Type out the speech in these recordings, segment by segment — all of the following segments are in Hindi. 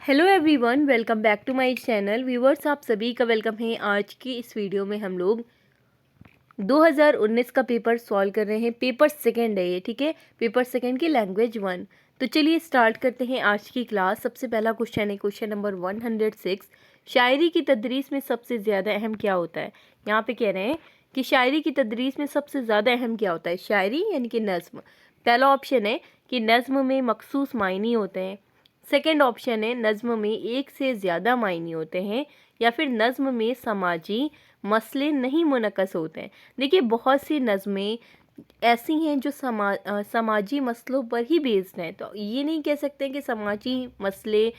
Hello everyone, welcome back to my channel. Viewers, आप सभी का वेलकम है। आज की इस वीडियो में हम लोग 2019 का पेपर सॉल्व कर रहे हैं। पेपर सेकंड है ये, ठीक है। पेपर सेकंड की लैंग्वेज 1। तो चलिए स्टार्ट करते हैं आज की क्लास। सबसे पहला क्वेश्चन है क्वेश्चन नंबर 106। शायरी की तदरीस में सबसे ज़्यादा अहम क्या होता है। यहाँ पे कह रहे हैं कि शायरी की तदरीस में सबसे ज़्यादा अहम क्या होता है। शायरी यानी कि नज़्म। पहला ऑप्शन है कि नज़्म में मखसूस मायने होते हैं। सेकेंड ऑप्शन है नज़्म में एक से ज़्यादा मायने होते हैं, या फिर नज़्म में समाजी मसले नहीं मुनक़्क़स होते हैं। देखिए, बहुत सी नज़में ऐसी हैं जो समाजी मसलों पर ही बेस्ड हैं, तो ये नहीं कह सकते कि समाजी मसले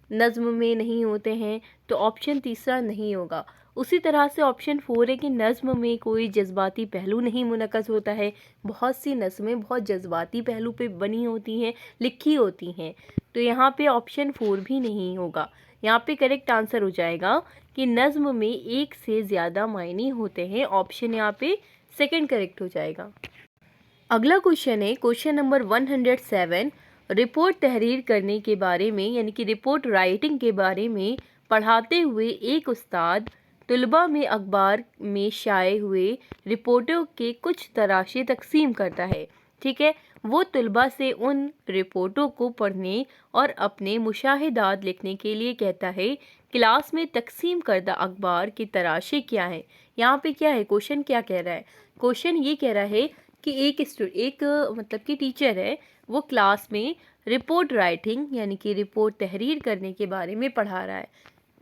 नज़्म में नहीं होते हैं, तो ऑप्शन तीसरा नहीं होगा। उसी तरह से ऑप्शन 4 है कि नज़्म में कोई जज्बाती पहलू नहीं मुनक़्क़स होता है। बहुत सी नज़में बहुत जज्बाती पहलू पे बनी होती हैं, लिखी होती हैं, तो यहाँ पे ऑप्शन 4 भी नहीं होगा। यहाँ पे करेक्ट आंसर हो जाएगा कि नज़्म में एक से ज़्यादा मायने होते हैं। ऑप्शन यहाँ पे सेकंड करेक्ट हो जाएगा। अगला क्वेश्चन है क्वेश्चन नंबर 107। रिपोर्ट तहरीर करने के बारे में, यानी कि रिपोर्ट राइटिंग के बारे में पढ़ाते हुए एक उस्ताद तलबा में अखबार में शाये हुए रिपोर्टों के कुछ तराशे तकसीम करता है, ठीक है। वो तलबा से उन रिपोर्टों को पढ़ने और अपने मुशाहिदात लिखने के लिए कहता है। क्लास में तकसीम करदा अखबार के तराशे क्या है। यहाँ पे क्या है, क्वेश्चन क्या कह रहा है। क्वेश्चन ये कह रहा है कि एक मतलब कि टीचर है, वो क्लास में रिपोर्ट राइटिंग यानी कि रिपोर्ट तहरीर करने के बारे में पढ़ा रहा है।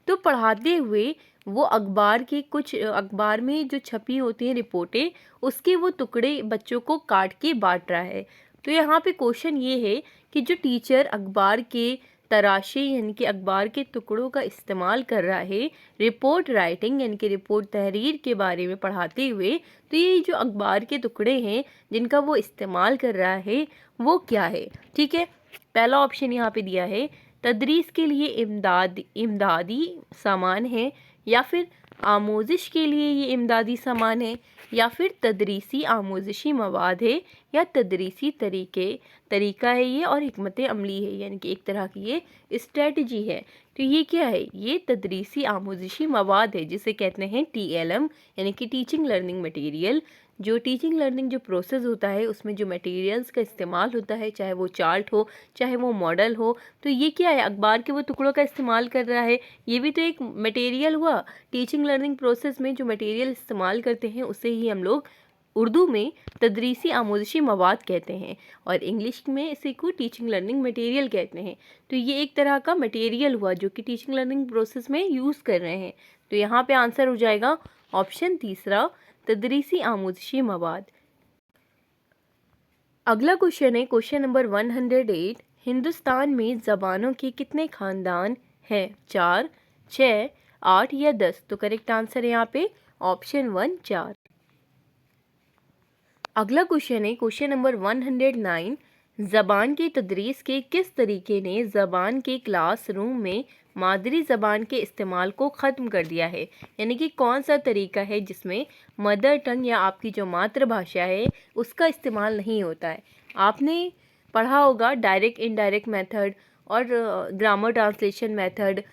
तो पढ़ाते हुए वो अखबार में जो छपी होती हैं रिपोर्टें, उसके वो टुकड़े बच्चों को काट के बांट रहा है। तो यहाँ पे क्वेश्चन ये है कि जो टीचर अखबार के तराशे यानी कि अखबार के टुकड़ों का इस्तेमाल कर रहा है रिपोर्ट राइटिंग यानी कि रिपोर्ट तहरीर के बारे में पढ़ाते हुए, तो ये जो अखबार के टुकड़े हैं जिनका वो इस्तेमाल कर रहा है वो क्या है, ठीक है। पहला ऑप्शन यहाँ पे दिया है तदरीस के लिए इमदादी सामान है, या फिर आमोजिश के लिए ये इमदादी सामान है, या फिर तदरीसी आमोजिशी मवाद है, या तदरीसी तरीका है ये और हिकमत अमली है, यानी कि एक तरह की ये स्ट्रेटजी है। तो ये क्या है, ये तदरीसी आमोजिशी मवाद है, जिसे कहते हैं TLM यानी कि टीचिंग लर्निंग मटेरियल। जो टीचिंग लर्निंग जो प्रोसेस होता है उसमें जो मटेरियल्स का इस्तेमाल होता है, चाहे वो चार्ट हो चाहे वो मॉडल हो, तो ये क्या है, अखबार के वो टुकड़ों का इस्तेमाल कर रहा है। ये भी तो एक मटेरियल हुआ। टीचिंग लर्निंग प्रोसेस में जो मटेरियल इस्तेमाल करते हैं उसे ही हम लोग उर्दू में तदरीसी आमोजिशी मवाद कहते हैं, और इंग्लिश में इसे को टीचिंग लर्निंग मटेरियल कहते हैं। तो ये एक तरह का मटेरियल हुआ जो कि टीचिंग लर्निंग प्रोसेस में यूज़ कर रहे हैं। तो यहाँ पे आंसर हो जाएगा ऑप्शन तीसरा, तदरीसी आमोजिशी मवाद। अगला क्वेश्चन है क्वेश्चन नंबर 108। हिंदुस्तान में ज़बानों के कितने ख़ानदान हैं, 4, 6, 8 या 10। तो करेक्ट आंसर है यहाँ पे ऑप्शन 1, 4। अगला क्वेश्चन है क्वेश्चन नंबर 109। ज़बान की तदरीस के किस तरीके ने ज़बान के क्लासरूम में मादरी ज़बान के इस्तेमाल को ख़त्म कर दिया है, यानी कि कौन सा तरीका है जिसमें मदर टंग या आपकी जो मातृभाषा है उसका इस्तेमाल नहीं होता है। आपने पढ़ा होगा डायरेक्ट इनडायरेक्ट मेथड और ग्रामर ट्रांसलेशन मेथड,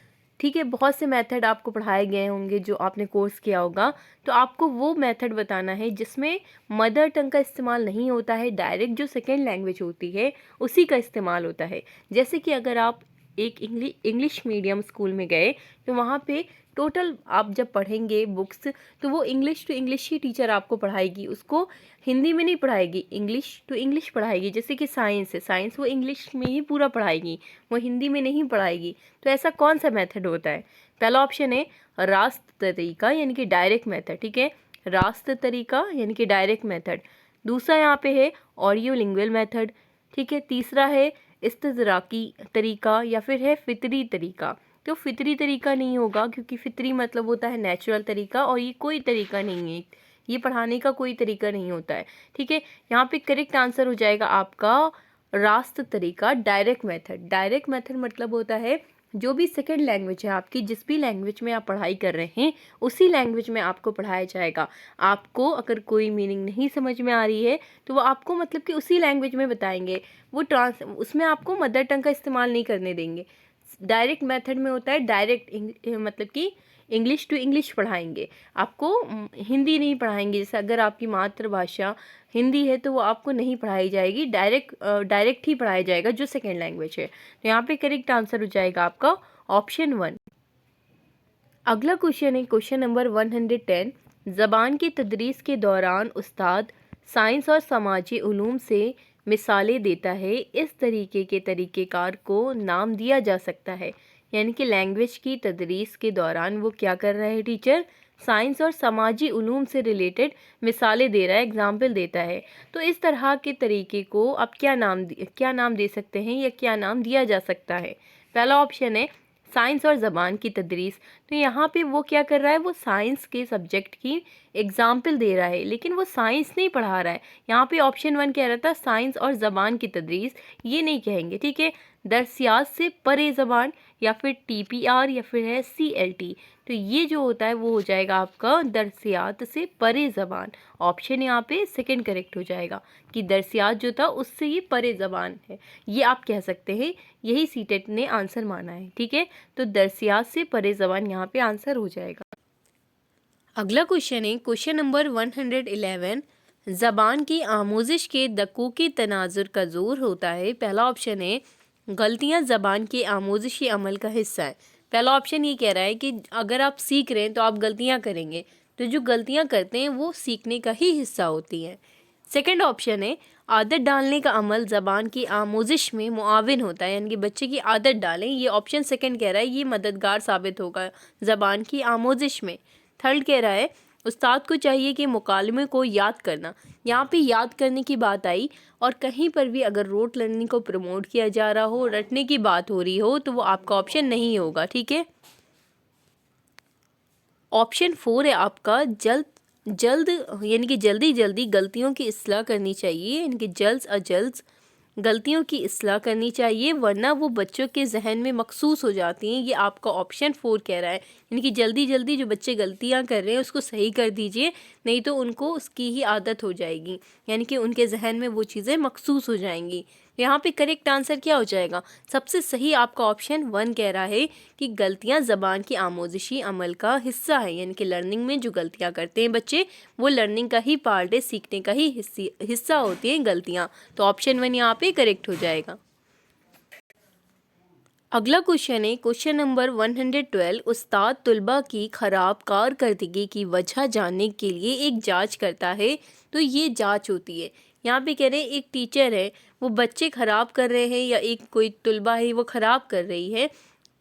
ठीक है। बहुत से मेथड आपको पढ़ाए गए होंगे जो आपने कोर्स किया होगा। तो आपको वो मेथड बताना है जिसमें मदर टंग का इस्तेमाल नहीं होता है, डायरेक्ट जो सेकेंड लैंग्वेज होती है उसी का इस्तेमाल होता है। जैसे कि अगर आप एक इंग्लिश मीडियम स्कूल में गए तो वहाँ पे टोटल आप जब पढ़ेंगे बुक्स, तो वो इंग्लिश टू इंग्लिश ही टीचर आपको पढ़ाएगी, उसको हिंदी में नहीं पढ़ाएगी, इंग्लिश टू इंग्लिश पढ़ाएगी। जैसे कि साइंस है, साइंस वो इंग्लिश में ही पूरा पढ़ाएगी, वो हिंदी में नहीं पढ़ाएगी। तो ऐसा कौन सा मेथड होता है। पहला ऑप्शन है रास्त तरीका यानी कि डायरेक्ट मेथड, ठीक है, रास्त तरीका यानी कि डायरेक्ट मेथड। दूसरा यहाँ पे है ऑडियो लिंगुअल मेथड, ठीक है। तीसरा है इस्तज़राकी तरीका, या फिर है फितरी तरीका। तो फितरी तरीका नहीं होगा, क्योंकि फितरी मतलब होता है नेचुरल तरीका, और ये कोई तरीका नहीं है, ये पढ़ाने का कोई तरीका नहीं होता है, ठीक है। यहाँ पे करेक्ट आंसर हो जाएगा आपका रास्त तरीका, डायरेक्ट मेथड। डायरेक्ट मेथड मतलब होता है जो भी सेकेंड लैंग्वेज है आपकी, जिस भी लैंग्वेज में आप पढ़ाई कर रहे हैं उसी लैंग्वेज में आपको पढ़ाया जाएगा। आपको अगर कोई मीनिंग नहीं समझ में आ रही है तो वो आपको मतलब कि उसी लैंग्वेज में बताएंगे, वो उसमें आपको मदर टंग का इस्तेमाल नहीं करने देंगे। डायरेक्ट मेथड में होता है डायरेक्ट मतलब कि इंग्लिश टू इंग्लिश पढ़ाएंगे आपको, हिंदी नहीं पढ़ाएंगे। जैसे अगर आपकी मातृभाषा हिंदी है तो वो आपको नहीं पढ़ाई जाएगी, डायरेक्ट ही पढ़ाया जाएगा जो सेकेंड लैंग्वेज है। तो यहाँ पे करेक्ट आंसर हो जाएगा आपका ऑप्शन 1। अगला क्वेश्चन है क्वेश्चन नंबर 110। ज़बान की तदरीस के दौरान उस्ताद साइंस और समाजी उलूम से मिसालें देता है, इस तरीके के तरीक़ेकार को नाम दिया जा सकता है। यानी कि लैंग्वेज की तदरीस के दौरान वो क्या कर रहा है टीचर, साइंस और समाजी उलूम से रिलेटेड मिसालें दे रहा है, एग्जाम्पल देता है। तो इस तरह के तरीके को आप क्या नाम दे सकते हैं या क्या नाम दिया जा सकता है। पहला ऑप्शन है साइंस और ज़बान की तदरीस। तो यहाँ पे वो क्या कर रहा है, वो साइंस के सब्जेक्ट की एग्जाम्पल दे रहा है, लेकिन वो साइंस नहीं पढ़ा रहा है। यहाँ पे ऑप्शन 1 कह रहा था साइंस और ज़बान की तदरीस, ये नहीं कहेंगे, ठीक है। दरसियात से परे ज़बान या फिर TPR या फिर है CLT। तो ये जो होता है वो हो जाएगा आपका दरसियात से परे ज़बान। ऑप्शन यहाँ पे सेकंड करेक्ट हो जाएगा कि दरसियात जो था उससे ये परे ज़बान है, ये आप कह सकते हैं। यही सीटेट ने आंसर माना है, ठीक है। तो दरसियात से परे ज़बान यहाँ पे आंसर हो जाएगा। अगला क्वेश्चन है क्वेश्चन नंबर 111। ज़बान की आमोजिश के दक़ूक़ी तनाजुर का ज़ोर होता है। पहला ऑप्शन है गलतियाँ ज़बान के आमोजिशी अमल का हिस्सा है। पहला ऑप्शन ये कह रहा है कि अगर आप सीख रहे हैं तो आप गलतियाँ करेंगे, तो जो गलतियाँ करते हैं वो सीखने का ही हिस्सा होती हैं। सेकंड ऑप्शन है आदत डालने का अमल ज़बान की आमोजिश में मुआविन होता है, यानी कि बच्चे की आदत डालें। ये ऑप्शन सेकंड कह रहा है ये मददगार साबित होगा ज़बान की आमोजिश में। थर्ड कह रहा है उस्ताद को चाहिए कि मुकालमे को याद करना। यहाँ पे याद करने की बात आई, और कहीं पर भी अगर रोट लर्निंग को प्रमोट किया जा रहा हो, रटने की बात हो रही हो, तो वो आपका ऑप्शन नहीं होगा, ठीक है। ऑप्शन 4 है आपका जल्द यानी कि जल्दी जल्दी गलतियों की इस्लाह करनी चाहिए, यानी कि जल्द गलतियों की इस्लाह करनी चाहिए, वरना वो बच्चों के जहन में मखसूस हो जाती हैं। ये आपका ऑप्शन 4 कह रहा है, यानी कि जल्दी जल्दी जो बच्चे गलतियां कर रहे हैं उसको सही कर दीजिए, नहीं तो उनको उसकी ही आदत हो जाएगी, यानी कि उनके जहन में वो चीज़ें मखसूस हो जाएंगी। यहाँ पे करेक्ट आंसर क्या हो जाएगा, सबसे सही आपका ऑप्शन 1 कह रहा है कि गलतियाँ ज़बान की आमोजिशी अमल का हिस्सा है, यानी कि लर्निंग में जो गलतियाँ करते हैं बच्चे वो लर्निंग का ही पार्ट है, सीखने का ही हिस्सा होती हैं गलतियाँ। तो ऑप्शन 1 यहाँ पे करेक्ट हो जाएगा। अगला क्वेश्चन है क्वेश्चन नंबर 112। उस्ताद तुलबा की ख़राब कारकर्दगी की वजह जानने के लिए एक जांच करता है, तो ये जांच होती है। यहाँ पे कह रहे हैं एक टीचर है, वो बच्चे ख़राब कर रहे हैं या एक कोई तुलबा है वो ख़राब कर रही है,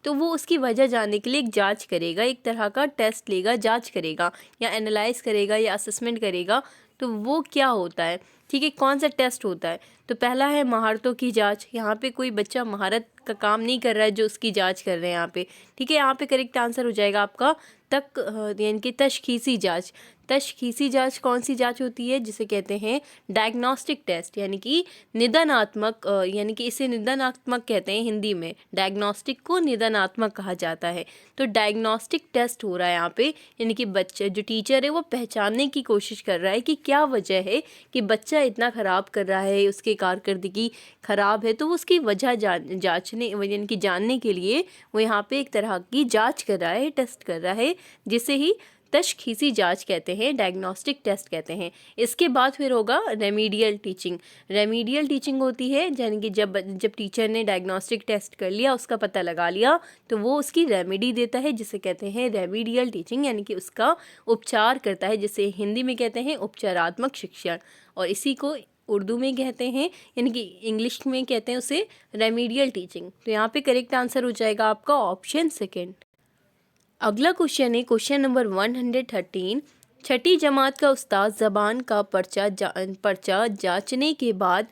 तो वो उसकी वजह जानने के लिए एक जांच करेगा, एक तरह का टेस्ट लेगा, जांच करेगा या एनालाइज करेगा या असेसमेंट करेगा। तो वो क्या होता है, ठीक है, कौन सा टेस्ट होता है। तो पहला है महारतों की जांच। यहाँ पे कोई बच्चा महारत का काम नहीं कर रहा है जो उसकी जांच कर रहे हैं यहाँ पे, ठीक है। यहाँ पे करेक्ट आंसर हो जाएगा आपका यानी कि तशखीसी जांच। तशखीसी जांच कौन सी जांच होती है, जिसे कहते हैं डायग्नोस्टिक टेस्ट, यानी कि निदानात्मक, यानी कि इसे निदानात्मक कहते हैं हिंदी में, डायग्नोस्टिक को निदानात्मक कहा जाता है। तो डायग्नोस्टिक टेस्ट हो रहा है यहाँ पे, यानी कि बच्चे जो टीचर है वो पहचानने की कोशिश कर रहा है कि क्या वजह है कि बच्चा इतना ख़राब कर रहा है, उसकी कारकर्दगी ख़राब है, तो वो उसकी वजह जांचने यानी कि जानने के लिए वो यहाँ पे एक तरह की जांच कर रहा है, टेस्ट कर रहा है, जिसे ही तशखीसी जांच कहते हैं, डायग्नोस्टिक टेस्ट कहते हैं। इसके बाद फिर होगा रेमीडियल टीचिंग। रेमीडियल टीचिंग होती है यानी कि जब टीचर ने डायग्नोस्टिक टेस्ट कर लिया, उसका पता लगा लिया, तो वो उसकी रेमेडी देता है, जिसे कहते हैं रेमीडियल टीचिंग, यानी कि उसका उपचार करता है, जिसे हिंदी में कहते हैं उपचारात्मक शिक्षण, और इसी को उर्दू में कहते हैं, यानी कि इंग्लिश में कहते हैं उसे रेमीडियल टीचिंग। तो यहाँ पे करेक्ट आंसर हो जाएगा आपका ऑप्शन सेकेंड। अगला क्वेश्चन है क्वेश्चन नंबर 113। छठी जमात का उस्ताद ज़बान का पर्चा जांचने के बाद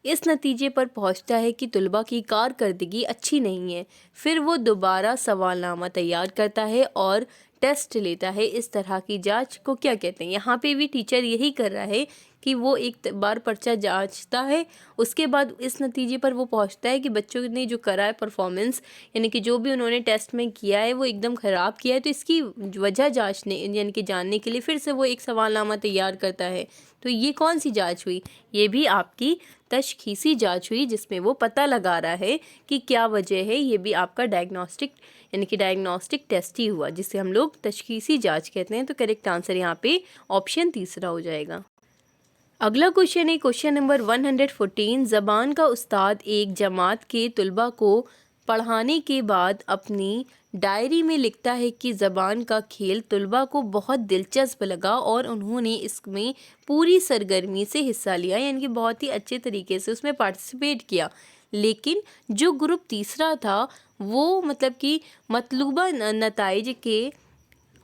इस नतीजे पर पहुंचता है कि तुलबा की कारकर्दगी अच्छी नहीं है। फिर वो दोबारा सवालनामा तैयार करता है और टेस्ट लेता है। इस तरह की जांच को क्या कहते हैं। यहाँ पे भी टीचर यही कर रहा है कि वो एक बार पर्चा जांचता है, उसके बाद इस नतीजे पर वो पहुंचता है कि बच्चों ने जो करा है परफॉर्मेंस, यानी कि जो भी उन्होंने टेस्ट में किया है वो एकदम ख़राब किया है, तो इसकी वजह जांचने यानी कि जानने के लिए फिर से वो एक सवालनामा तैयार करता है। तो ये कौन सी जांच हुई? ये भी आपकी तशखीसी जांच हुई, जिसमें वो पता लगा रहा है कि क्या वजह है। ये भी आपका डायग्नोस्टिक यानी कि डायग्नोस्टिक टेस्ट ही हुआ, जिसे हम लोग तशखीसी जांच कहते हैं। तो करेक्ट आंसर यहाँ पे ऑप्शन तीसरा हो जाएगा। अगला क्वेश्चन है क्वेश्चन नंबर 114। ज़बान का उस्ताद एक जमात के तलबा को पढ़ाने के बाद अपनी डायरी में लिखता है कि ज़बान का खेल तलबा को बहुत दिलचस्प लगा और उन्होंने इसमें पूरी सरगर्मी से हिस्सा लिया, यानी कि बहुत ही अच्छे तरीके से उसमें पार्टिसिपेट किया। लेकिन जो ग्रुप तीसरा था वो मतलब कि मतलूबा नताइज के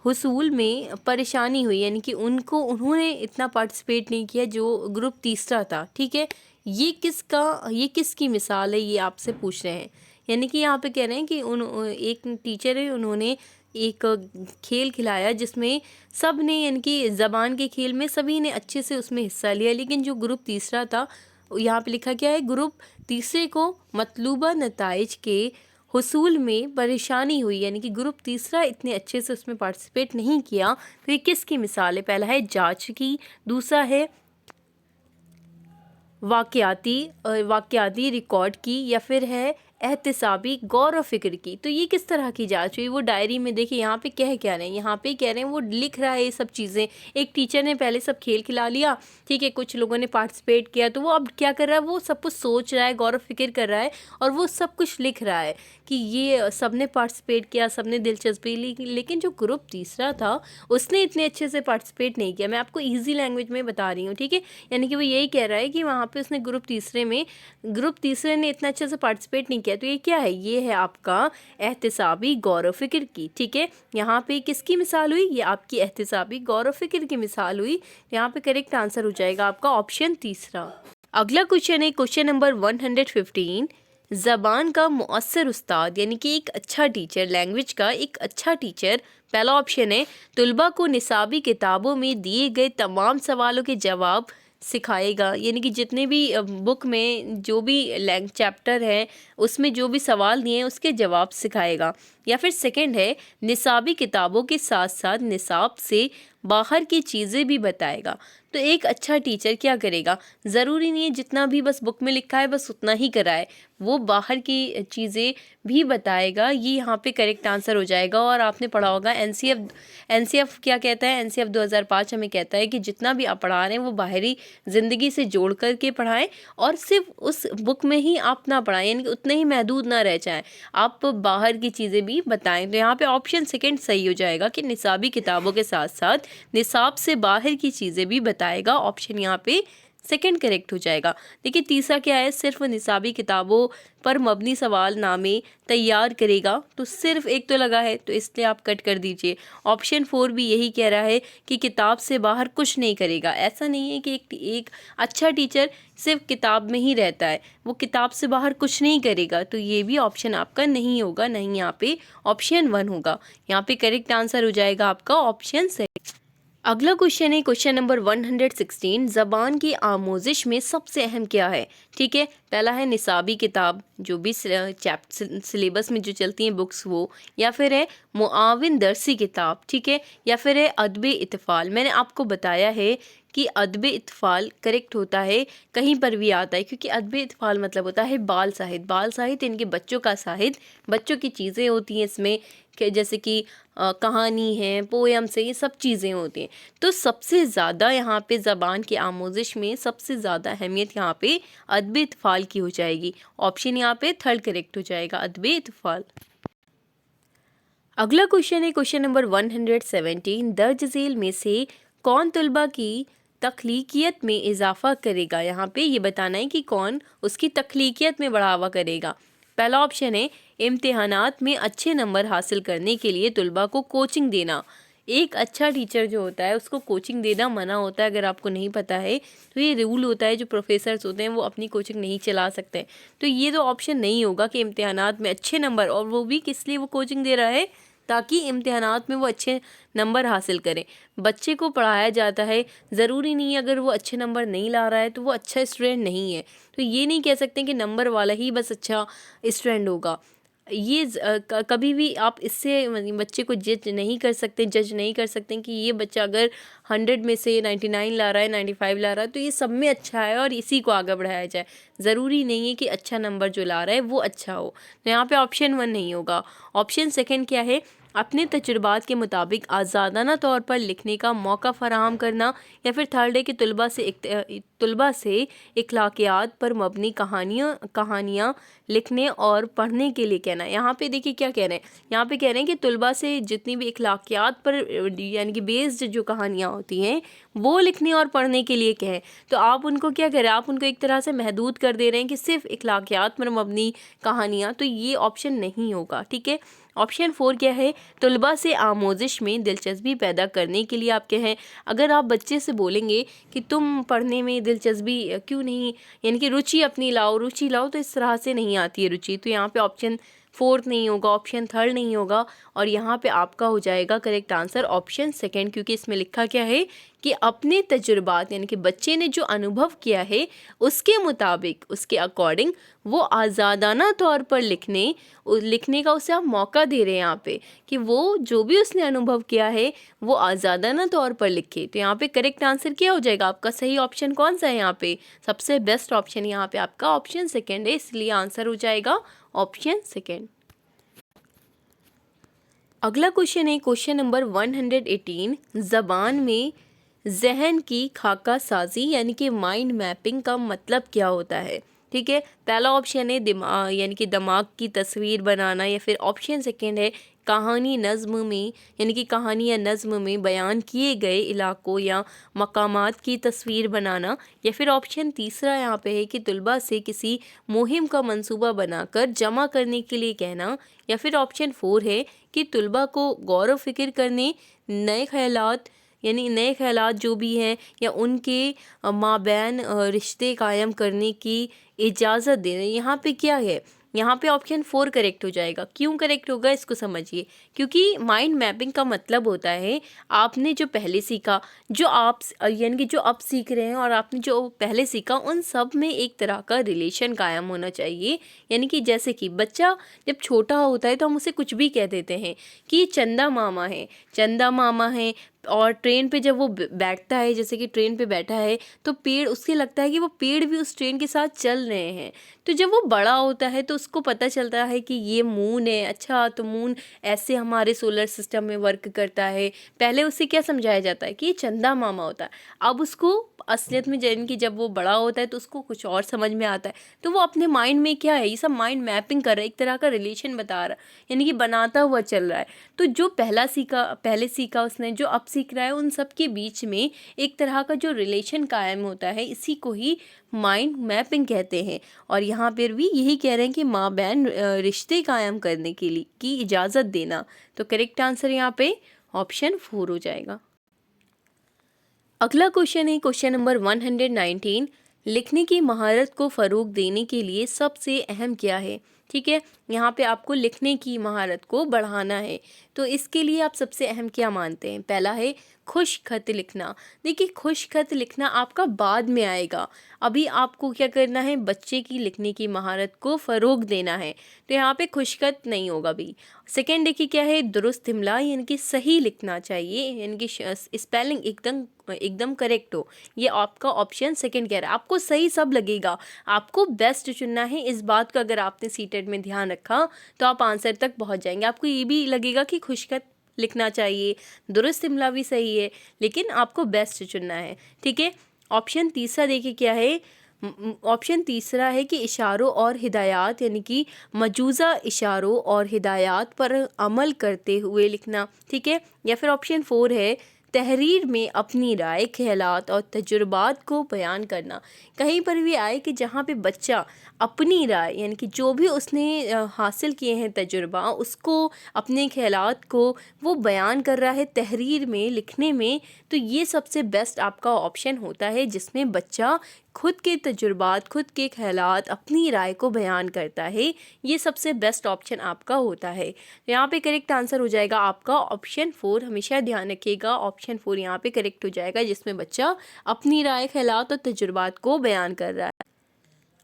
हुसूल में परेशानी हुई, यानी कि उन्होंने इतना पार्टिसिपेट नहीं किया जो ग्रुप तीसरा था। ठीक है, ये किसकी मिसाल है, ये आपसे पूछ रहे हैं। यानी कि यहाँ पे कह रहे हैं कि एक टीचर है, उन्होंने एक खेल खिलाया जिसमें सब ने यानी कि ज़बान के खेल में सभी ने अच्छे से उसमें हिस्सा लिया, लेकिन जो ग्रुप तीसरा था, यहाँ पे लिखा क्या है, ग्रुप तीसरे को मतलूबा नताइज के हुसूल में परेशानी हुई, यानी कि ग्रुप तीसरा इतने अच्छे से उसमें पार्टिसिपेट नहीं किया। तो ये किसकी मिसाल है? पहला है जांच की, दूसरा है वाक़याती रिकॉर्ड की, या फिर है एहतिसाबी गौर व फिक्र की। तो ये किस तरह की जांच हुई? वो डायरी में देखिए यहाँ पे कह रहे हैं, यहाँ पे कह रहे हैं वो लिख रहा है ये सब चीज़ें। एक टीचर ने पहले सब खेल खिला लिया, ठीक है, कुछ लोगों ने पार्टिसिपेट किया, तो वो अब क्या कर रहा है, वो सब कुछ सोच रहा है, गौर व फिक्र कर रहा है, और वो सब कुछ लिख रहा है कि ये सब ने पार्टिसिपेट किया, सब ने दिलचस्पी ली। लेकिन जो ग्रुप तीसरा था उसने इतने अच्छे से पार्टिसिपेट नहीं किया। मैं आपको ईजी लैंग्वेज में बता रही हूँ, ठीक है। यानी कि वो यही कह रहा है कि वहाँ पे उसने ग्रुप तीसरे ने इतना अच्छे से पार्टिसिपेट नहीं किया। तो ये क्या है? ये है आपका एहतिसाबी गौर व फिक्र की। ठीक है, यहाँ पे किसकी मिसाल हुई? ये आपकी एहतिसाबी गौर व फिक्र की मिसाल हुई। यहाँ पे करेक्ट आंसर हो जाएगा आपका ऑप्शन तीसरा। अगला क्वेश्चन है क्वेश्चन नंबर 115। ज़बान का मुअस्सर उस्ताद यानी कि एक अच्छा टीचर, लैंग्वेज का एक अच्छा टीचर, पहला ऑप्शन है तुलबा को निसाबी किताबों में दिए गए तमाम सवालों के जवाब सिखाएगा, यानी कि जितने भी बुक में जो भी चैप्टर है उसमें जो भी सवाल दिए हैं उसके जवाब सिखाएगा। या फिर सेकंड है निसाबी किताबों के साथ साथ निसाब से बाहर की चीज़ें भी बताएगा। तो एक अच्छा टीचर क्या करेगा? ज़रूरी नहीं है जितना भी बस बुक में लिखा है बस उतना ही कराए, वो बाहर की चीज़ें भी बताएगा। ये यहाँ पे करेक्ट आंसर हो जाएगा। और आपने पढ़ा होगा एनसीएफ क्या कहता है? एनसीएफ 2005 हमें कहता है कि जितना भी आप पढ़ा रहे हैं वो बाहरी ज़िंदगी से जोड़ करके पढ़ाएं, और सिर्फ उस बुक में ही आप ना पढ़ाएं, यानी कि उतने ही महदूद ना रह जाएं, आप बाहर की चीज़ें भी बताएं। तो यहाँ पे ऑप्शन सेकंड सही हो जाएगा कि निसाबी किताबों के साथ साथ निसाब से बाहर की चीज़ें भी बताएगा। ऑप्शन यहाँ पे सेकंड करेक्ट हो जाएगा। देखिए तीसरा क्या है? सिर्फ निसाबी किताबों पर मबनी सवाल नामे तैयार करेगा, तो सिर्फ एक तो लगा है, तो इसलिए आप कट कर दीजिए। ऑप्शन 4 भी यही कह रहा है कि किताब से बाहर कुछ नहीं करेगा। ऐसा नहीं है कि एक अच्छा टीचर सिर्फ किताब में ही रहता है, वो किताब से बाहर कुछ नहीं करेगा। तो ये भी ऑप्शन आपका नहीं होगा, नहीं, यहाँ पे ऑप्शन 1 होगा। यहाँ पे करेक्ट आंसर हो जाएगा आपका ऑप्शन सही। अगला क्वेश्चन है क्वेश्चन नंबर 116। ज़बान की आमोजिश में सबसे अहम क्या है? ठीक है, पहला है निसाबी किताब, जो भी सिलेबस में जो चलती हैं बुक्स वो, या फिर है मुआविन दरसी किताब, ठीक है, या फिर है अदब इत्फ़ाल। मैंने आपको बताया है कि अदब इत्फ़ाल करेक्ट होता है, कहीं पर भी आता है, क्योंकि अदब इत्फ़ाल मतलब होता है बाल साहित्य, इनके बच्चों का साहित्य, बच्चों की चीज़ें होती हैं इसमें, जैसे कि कहानी है, पोएम से, ये सब चीज़ें होती हैं। तो सबसे ज़्यादा यहाँ पे ज़बान की आमोजिश में सबसे ज़्यादा अहमियत यहाँ पे अदब इत्फ़ाल की हो जाएगी। ऑप्शन यहाँ पे थर्ड करेक्ट हो जाएगा, अदब इत्फ़ाल। अगला क्वेश्चन है क्वेश्चन नंबर 117। दर्ज झेल में से कौन तलबा की तख्लीकियत में इजाफा करेगा? यहाँ पे ये बताना है कि कौन उसकी तख्लीकियत में बढ़ावा करेगा। पहला ऑप्शन है इम्तिहानात में अच्छे नंबर हासिल करने के लिए तलबा को कोचिंग देना। एक अच्छा टीचर जो होता है उसको कोचिंग देना मना होता है, अगर आपको नहीं पता है तो ये रूल होता है। जो प्रोफेसर्स होते हैं वो अपनी कोचिंग नहीं चला सकते। तो ये तो ऑप्शन नहीं होगा कि इम्तिहानात में अच्छे नंबर, और वो भी किस लिए वो कोचिंग दे रहा है? ताकि इम्तिहानात में वो अच्छे नंबर हासिल करें। बच्चे को पढ़ाया जाता है, ज़रूरी नहीं है अगर वो अच्छे नंबर नहीं ला रहा है तो वो अच्छा स्टूडेंट नहीं है। तो ये नहीं कह सकते कि नंबर वाला ही बस अच्छा स्टूडेंट होगा। ये कभी भी आप इससे बच्चे को जज नहीं कर सकते कि ये बच्चा अगर 100 में से 99 ला रहा है, 95 ला रहा है तो ये सब में अच्छा है और इसी को आगे बढ़ाया जाए। ज़रूरी नहीं है कि अच्छा नंबर जो ला रहा है वो अच्छा हो। तो यहाँ पे ऑप्शन 1 नहीं होगा। ऑप्शन सेकंड क्या है? अपने तजुर्बात के मुताबिक आज़ादाना तौर पर लिखने का मौका फराहम करना, या फिर थर्ड है कि तुलबा से इखलाकियात पर मबनी कहानियाँ लिखने और पढ़ने के लिए कहना। यहाँ पे देखिए क्या कह रहे हैं, यहाँ पे कह रहे हैं कि तुलबा से जितनी भी इखलाकियात पर यानी कि बेस्ड जो कहानियाँ होती हैं वो लिखने और पढ़ने के लिए कहें। तो आप उनको क्या कह रहे हैं, आप उनको एक तरह से महदूद कर दे रहे हैं कि सिर्फ इखलाकियात पर मबनी कहानियाँ, तो ये ऑप्शन नहीं होगा। ठीक है। ऑप्शन 4 क्या है? तुलबा से आमोजिश में दिलचस्पी पैदा करने के लिए आप कहें। अगर आप बच्चे से बोलेंगे कि तुम पढ़ने में दिलचस्पी क्यों नहीं, यानी कि रुचि अपनी लाओ, रुचि लाओ, तो इस तरह से नहीं आती है रुचि। तो यहाँ पे ऑप्शन 4 नहीं होगा, ऑप्शन 3 नहीं होगा, और यहाँ पे आपका हो जाएगा करेक्ट आंसर ऑप्शन 2, क्योंकि इसमें लिखा क्या है कि अपने तजुर्बात यानी कि बच्चे ने जो अनुभव किया है उसके मुताबिक, उसके अकॉर्डिंग वो आज़ादाना तौर पर लिखने का उसे आप मौका दे रहे हैं यहाँ पे कि वो जो भी उसने अनुभव किया है वो आज़ादाना तौर पर लिखे। तो यहाँ पे करेक्ट आंसर क्या हो जाएगा आपका? सही ऑप्शन कौन सा है यहाँ पे? सबसे बेस्ट ऑप्शन यहाँ पे आपका ऑप्शन 2 है, इसलिए आंसर हो जाएगा ऑप्शन 2। अगला क्वेश्चन है क्वेश्चन नंबर 118। ज़बान में जहन की खाका साजी यानी कि माइंड मैपिंग का मतलब क्या होता है? ठीक है। पहला ऑप्शन है दिमाग यानी कि दिमाग की तस्वीर बनाना, या फिर ऑप्शन 2 है कहानी नज़्म में यानी कि कहानी या नज़्म में बयान किए गए इलाकों या मकामात की तस्वीर बनाना, या फिर ऑप्शन 3 यहाँ पे है कि तुलबा से किसी मुहिम का मंसूबा बनाकर जमा करने के लिए कहना, या फिर ऑप्शन 4 है कि तुलबा को गौर फिक्र करने, नए ख्यालात यानी नए ख्यालात जो भी हैं या उनके माबैन रिश्ते कायम करने की इजाज़त देना। यहाँ पे क्या है? यहाँ पे ऑप्शन 4 करेक्ट हो जाएगा। क्यों करेक्ट होगा इसको समझिए, क्योंकि माइंड मैपिंग का मतलब होता है आपने जो पहले सीखा, जो आप यानी कि जो अब सीख रहे हैं और आपने जो पहले सीखा, उन सब में एक तरह का रिलेशन कायम होना चाहिए। यानी कि जैसे कि बच्चा जब छोटा होता है तो हम उसे कुछ भी कह देते हैं कि चंदा मामा है, चंदा मामा है, और ट्रेन पे जब वो बैठता है, जैसे कि ट्रेन पे बैठा है तो पेड़ उसके लगता है कि वो पेड़ भी उस ट्रेन के साथ चल रहे हैं। तो जब वो बड़ा होता है तो उसको पता चलता है कि ये मून है, अच्छा तो मून ऐसे हमारे सोलर सिस्टम में वर्क करता है। पहले उसे क्या समझाया जाता है कि ये चंदा मामा होता है। अब उसको असलियत में यानी कि जब वो बड़ा होता है तो उसको कुछ और समझ में आता है, तो वो अपने माइंड में क्या है ये सब माइंड मैपिंग कर रहा है, एक तरह का रिलेशन बता रहा है, यानी कि बनाता हुआ चल रहा है। तो जो पहले सीखा उसने, जो अब सीख रहा है, उन सब के बीच में एक तरह का जो रिलेशन कायम होता है, इसी को ही माइंड मैपिंग कहते हैं। और यहाँ पर भी यही कह रहे हैं कि माबैन रिश्ते कायम करने के लिए की इजाज़त देना। तो करेक्ट आंसर यहाँ पे ऑप्शन 4 हो जाएगा। अगला क्वेश्चन है क्वेश्चन नंबर 119। लिखने की महारत को फ़रोग देने के लिए सबसे अहम क्या है? ठीक है, यहाँ पे आपको लिखने की महारत को बढ़ाना है, तो इसके लिए आप सबसे अहम क्या मानते हैं? पहला है खुश खत लिखना। देखिए, खुश खत लिखना आपका बाद में आएगा, अभी आपको क्या करना है? बच्चे की लिखने की महारत को फ़रोग देना है, तो यहाँ पे खुश खत नहीं होगा भी। सेकेंड देखिए क्या है, दुरुस्त इमला यानी कि सही लिखना चाहिए, यानी कि स्पेलिंग एकदम करेक्ट हो। ये आपका ऑप्शन 2 कह रहा है। आपको सही सब लगेगा, आपको बेस्ट चुनना है। इस बात का अगर आपने सीटेट में ध्यान रखा तो आप आंसर तक पहुंच जाएंगे। आपको ये भी लगेगा कि खुशखत लिखना चाहिए, दुरुस्त इमला भी सही है, लेकिन आपको बेस्ट चुनना है। ठीक है। ऑप्शन 3 देखिए क्या है, ऑप्शन 3 है कि इशारों और हिदायत यानी कि मौजूदा इशारों और हिदायत पर अमल करते हुए लिखना। ठीक है। या फिर ऑप्शन 4 है तहरीर में अपनी राय, ख्यालात और तजुर्बात को बयान करना। कहीं पर भी आए कि जहाँ पे बच्चा अपनी राय यानी कि जो भी उसने हासिल किए हैं तजुर्बा, उसको अपने ख्यालात को वो बयान कर रहा है तहरीर में, लिखने में, तो ये सबसे बेस्ट आपका ऑप्शन होता है जिसमें बच्चा खुद के तजुर्बात, खुद के ख़यालात, अपनी राय को बयान करता है, ये सबसे बेस्ट ऑप्शन आपका होता है। यहाँ पे करेक्ट आंसर हो जाएगा आपका ऑप्शन 4। हमेशा ध्यान रखिएगा, ऑप्शन 4 यहाँ पे करेक्ट हो जाएगा, जिसमें बच्चा अपनी राय, ख़यालात और तजुर्बात को बयान कर रहा है।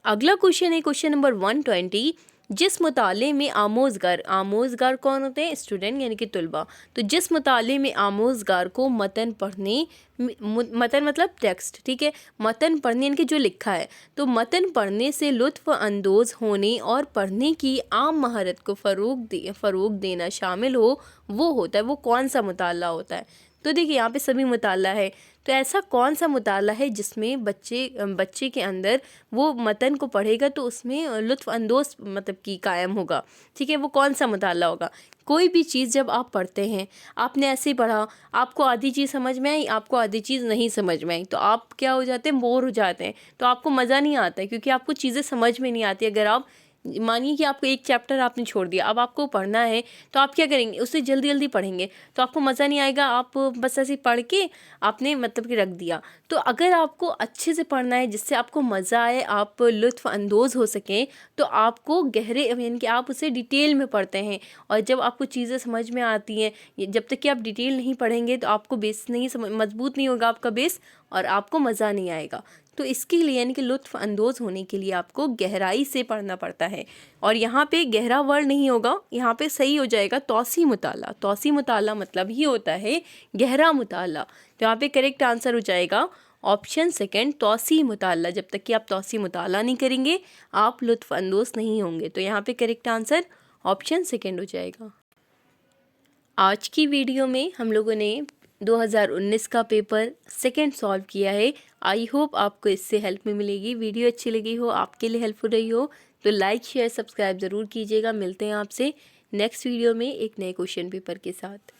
अगला क्वेश्चन है क्वेश्चन नंबर 120। जिस मुताले में आमोज़गार कौन होते हैं? स्टूडेंट यानी कि तुलबा। तो जिस मुताले में आमोज़गार को मतन पढ़ने, मतन मतलब टेक्स्ट, ठीक है, मतन पढ़ने यानी कि जो लिखा है, तो मतन पढ़ने से लुत्फ़ अंदोज़ होने और पढ़ने की आम महारत को फ़रोग़ देना शामिल हो, वो होता है, वो कौन सा मुताला होता है? तो देखिए यहाँ पे सभी मुताला है, तो ऐसा कौन सा मुताला है जिसमें बच्चे के अंदर वो मतन को पढ़ेगा तो उसमें लुत्फ़ अंदोज़ मतलब कि कायम होगा, ठीक है, वो कौन सा मुताला होगा? कोई भी चीज़ जब आप पढ़ते हैं, आपने ऐसे ही पढ़ा, आपको आधी चीज़ समझ में आई, आपको आधी चीज़ नहीं समझ में आई, तो आप क्या हो जाते हैं? बोर हो जाते हैं, तो आपको मज़ा नहीं आता है, क्योंकि आपको चीज़ें समझ में नहीं आती। अगर आप मानिए कि आपको एक चैप्टर आपने छोड़ दिया, अब आपको पढ़ना है, तो आप क्या करेंगे? उसे जल्दी जल्दी पढ़ेंगे, तो आपको मज़ा नहीं आएगा, आप बस ऐसे पढ़ के आपने मतलब कि रख दिया। तो अगर आपको अच्छे से पढ़ना है, जिससे आपको मज़ा आए, आप लुत्फ़ अंदोज़ हो सकें, तो आपको गहरे यानी कि आप उसे डिटेल में पढ़ते हैं। और जब आपको चीज़ें समझ में आती हैं, जब तक कि आप डिटेल नहीं पढ़ेंगे तो आपको बेस नहीं मजबूत नहीं होगा आपका बेस, और आपको मज़ा नहीं आएगा। तो इसके लिए यानी कि लुत्फ़ अंदोज़ होने के लिए आपको गहराई से पढ़ना पड़ता है। और यहाँ पे गहरा वर्ड नहीं होगा, यहाँ पे सही हो जाएगा तौसी मुताला। तौसी मुताला मतलब ही होता है गहरा मुताला। तो यहाँ पे करेक्ट आंसर हो जाएगा ऑप्शन सेकंड, तौसी मुताला। जब तक कि आप तौसी मुताला नहीं करेंगे, आप लुत्फ़ अंदोज़ नहीं होंगे। तो यहाँ पे करेक्ट आंसर ऑप्शन सेकंड हो जाएगा। आज की वीडियो में हम लोगों ने 2019 का पेपर सेकंड सॉल्व किया है। आई होप आपको इससे हेल्प में मिलेगी। वीडियो अच्छी लगी हो, आपके लिए हेल्पफुल रही हो, तो लाइक शेयर सब्सक्राइब ज़रूर कीजिएगा। मिलते हैं आपसे नेक्स्ट वीडियो में एक नए क्वेश्चन पेपर के साथ।